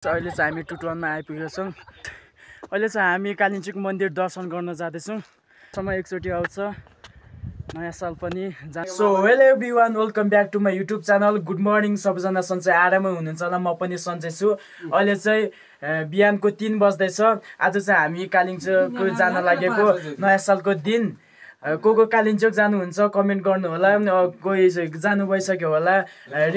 अहिले चाहिँ हामी टुटुवानमा आइपुगेका छौँ। अहिले चाहिँ हामी कालिम्पोङ मन्दिर दर्शन गर्न जाँदैछौँ। समय एकचोटि आउँछ नयाँ साल पनि। So hello everyone, welcome back to my YouTube channel. Good morning सबैजना, सन्चै आरामै हुनुहुन्छ होला। म पनि सन्चै छु। अहिले चाहिँ बिहानको 3 बज्दैछ। आज चाहिँ हामी कालिम्पोङ जान लागेको नयाँ सालको दिन। को कालिम्पोङ जानुहुन्छ कमेन्ट गर्नु होला। कोही जानु भइसक्यो होला,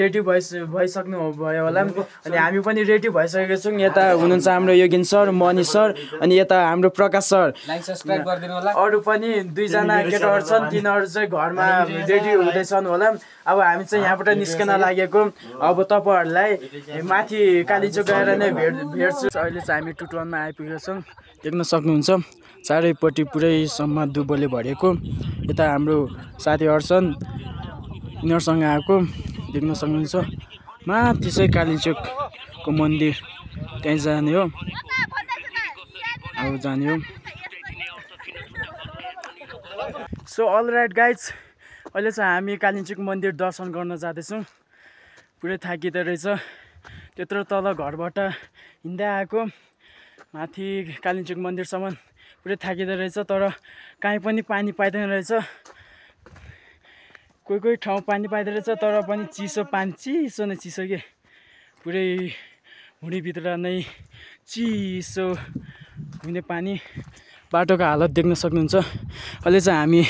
रेडी भइसक्नु भयो होला। अनि हामी पनि रेडी भइसकेको छौँ। यता हुनुहुन्छ हाम्रो योगिन सर, मनी सर, अनि यता हाम्रो प्रकाश सर। लाइक सब्स्क्राइब गरिदिनु होला। अरू पनि 2 जना केटाहरू छन्, तिनीहरू चाहिँ घरमा रेडी हुँदैछन् होला। अब हामी चाहिँ यहाँबाट निस्कन लागेको। अब तपाईँहरूलाई माथि कालिम्पोङ गएर नै भेट्छु। अहिले चाहिँ हामी टुटुवानमा आइपुगेका छौँ। देख्न सक्नुहुन्छ चारैपट्टि पुरै सम्म दुबोले भरिएको। यता हाम्रो साथीहरू छन्, यिनीहरूसँग आएको देख्न सक्नुहुन्छ। माथि चाहिँ कालिम्पोङको मन्दिर, त्यहीँ जाने हो। अब जाने हो। सो अल राइट गाइज, अहिले चाहिँ हामी कालिम्पोङ मन्दिर दर्शन गर्न जाँदैछौँ। पुरै थाकिँदो रहेछ, त्यत्रो तल घरबाट हिँड्दै आएको माथि कालिम्पोङ मन्दिरसम्म। पुरै थाकिँदो रहेछ, तर कहीँ पनि पानी पाइँदैन रहेछ। कोही ठाउँ पानी पाइँदो रहेछ, तर पनि चिसो पानी, चिसो नै चिसो के। पुरै हुँडीभित्र नै चिसो हुने पानी। बाटोको हालत देख्न सक्नुहुन्छ। अहिले चाहिँ हामी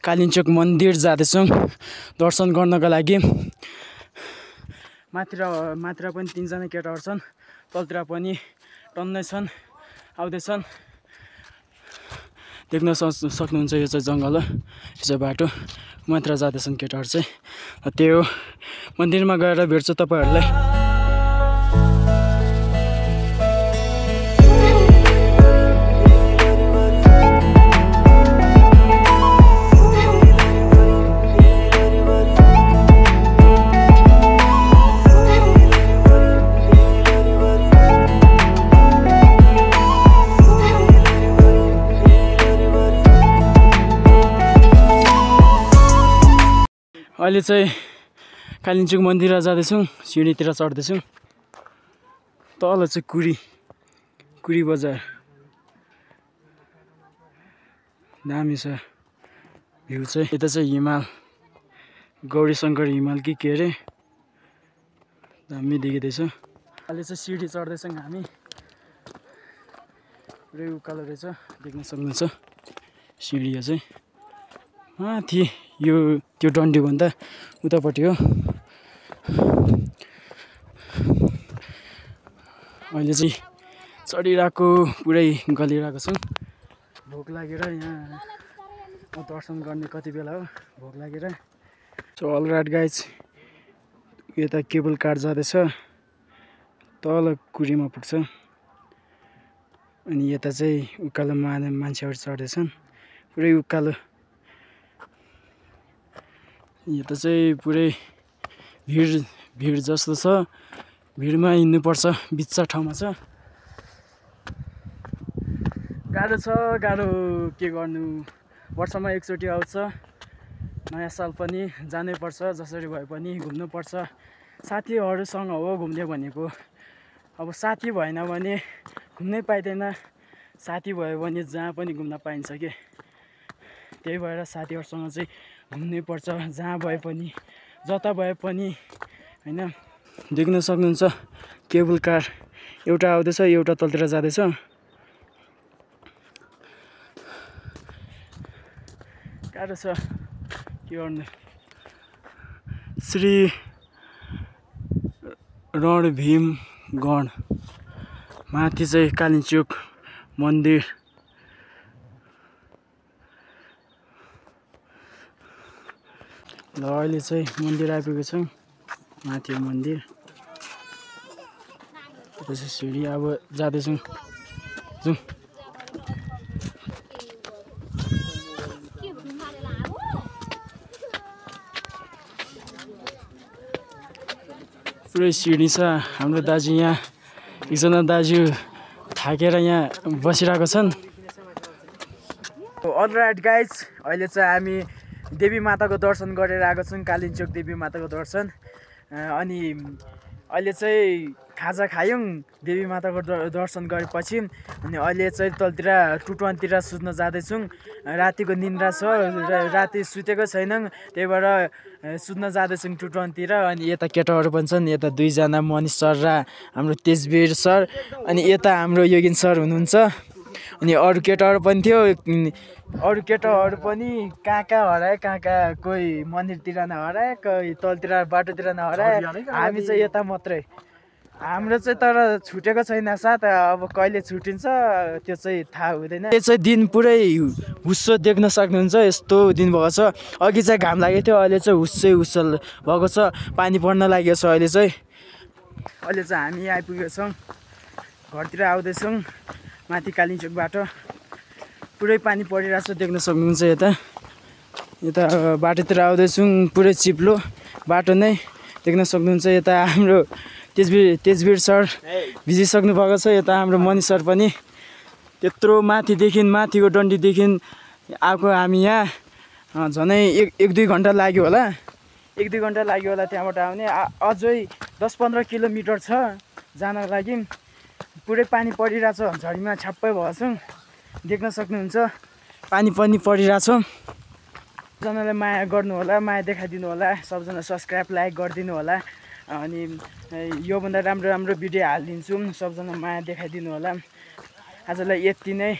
कालिम्पोङ मन्दिर जाँदैछौँ दर्शन गर्नको लागि। माथिर पनि 3 जना केटाहरू छन्, तलतिर पनि टन्नै छन्, आउँदैछन्। देख्न सक्नुहुन्छ यो चाहिँ जङ्गल हो, यो चाहिँ बाटो। मात्र जाँदैछन् केटाहरू चाहिँ। त्यही हो, मन्दिरमा गएर भेट्छु तपाईँहरूलाई। अहिले चाहिँ कालिम्पोङ मन्दिर जाँदैछौँ, सिँढीतिर चढ्दैछौँ। तल चाहिँ कुरी बजार, दामी छ भ्यू चाहिँ। यता चाहिँ हिमाल, गौरीशङ्कर हिमाल कि के अरे, दामी देखिँदैछ। अहिले चाहिँ सिँढी चढ्दैछौँ हामी। पुरै उकालो रहेछ, देख्न सक्नुहुन्छ सिँढी चाहिँ। माथि यो त्यो डन्डीभन्दा उतापट्टि हो। अहिले चाहिँ चढिरहेको, पुरै गलिरहेको छौँ। भोक लागेर यहाँ दर्शन गर्ने कति बेला हो, भोक लागेर। सो अल राइट गाइज, यता केबल कार जाँदैछ, तल कुरीमा पुग्छ। अनि यता चाहिँ उकालोमा मान्छेहरू चढ्दैछन्, पुरै उकालो। यता चाहिँ पुरै भिड जस्तो छ, भिडमा हिँड्नुपर्छ, बिच्चा ठाउँमा छ। गाह्रो छ, गाह्रो के गर्नु। वर्षमा एकचोटि आउँछ नयाँ साल पनि, जानै पर्छ जसरी भए पनि, घुम्नुपर्छ। साथीहरूसँग हो घुम्ने भनेको। अब साथी भएन भने घुम्नै पाइँदैन, साथी भयो भने जहाँ पनि घुम्न पाइन्छ के। त्यही भएर साथीहरूसँग चाहिँ घुम्नै पर्छ, जहाँ भए पनि, जता भए पनि होइन। देख्न सक्नुहुन्छ केबल कार एउटा आउँदैछ, एउटा तलतिर जाँदैछ। गाह्रो छ के गर्नु। श्री रणभीमगढ माथि चाहिँ कालिम्पोङ मन्दिर। ल अहिले चाहिँ मन्दिर आइपुगेको छौँ, माथि मन्दिर। यता चाहिँ सिँढी, अब जाँदैछौँ, जाउँ। पुरै सिँढी छ। हाम्रो दाजु यहाँ, एकजना दाजु थाकेर यहाँ बसिरहेको छन्। अल राइट गाइज, अहिले चाहिँ हामी देवी माताको दर्शन गरेर आएको छौँ, कालिम्पोङ देवी माताको दर्शन। अनि अहिले चाहिँ खाजा खायौँ देवी माताको दर्शन गरेपछि। अनि अहिले चाहिँ तलतिर टुटनतिर सुत्न जाँदैछौँ। रातिको निन्द्रा छ, राति सुतेको छैनौँ, त्यही भएर सुत्न जाँदैछौँ टुटनतिर। अनि यता केटाहरू पनि छन्, यता दुईजना मनिष सर र हाम्रो तेजवीर सर, अनि यता हाम्रो योगिन सर हुनुहुन्छ। अनि अरू केटाहरू पनि थियो, अरू केटाहरू पनि कहाँ हराए, कहाँ कोही मन्दिरतिर नहराए, कोही तलतिर बाटोतिर नहराए, हामी चाहिँ यता मात्रै। हाम्रो चाहिँ तर छुटेको छैन साथ, अब कहिले छुटिन्छ त्यो चाहिँ थाहा हुँदैन। यो चाहिँ दिन पुरै हुस्सो देख्न सक्नुहुन्छ, यस्तो दिन भएको छ। अघि चाहिँ घाम लागेको थियो, अहिले चाहिँ हुस्सो भएको छ, पानी पर्न लागेको छ। अहिले चाहिँ हामी आइपुगेको छौँ, घरतिर आउँदैछौँ माथि कालिम्पोङबाट। पुरै पानी परिरहेछ, देख्न सक्नुहुन्छ। यता बाटोतिर आउँदैछौँ, पुरै चिप्लो बाटो नै देख्न सक्नुहुन्छ। यता हाम्रो तेजवीर सर भिजिसक्नु भएको छ। यता हाम्रो मनिष सर पनि त्यत्रो माथिको डन्डीदेखि आएको। हामी यहाँ झनै एक दुई घन्टा लाग्यो होला, त्यहाँबाट आउने। अझै 10-15 किलोमिटर छ जानको लागि। पुरै पानी परिरहेछ, झरीमा छ्याप्पै भएको छौँ, देख्न सक्नुहुन्छ। पानी पनि परिरहेछ। सबजनाले माया गर्नु होला, माया देखाइदिनु होला, सबजना सब्सक्राइब लाइक गरिदिनु होला। अनि योभन्दा राम्रो भिडियो हालिदिन्छु, सबजना माया देखाइदिनु होला। आजलाई यति नै।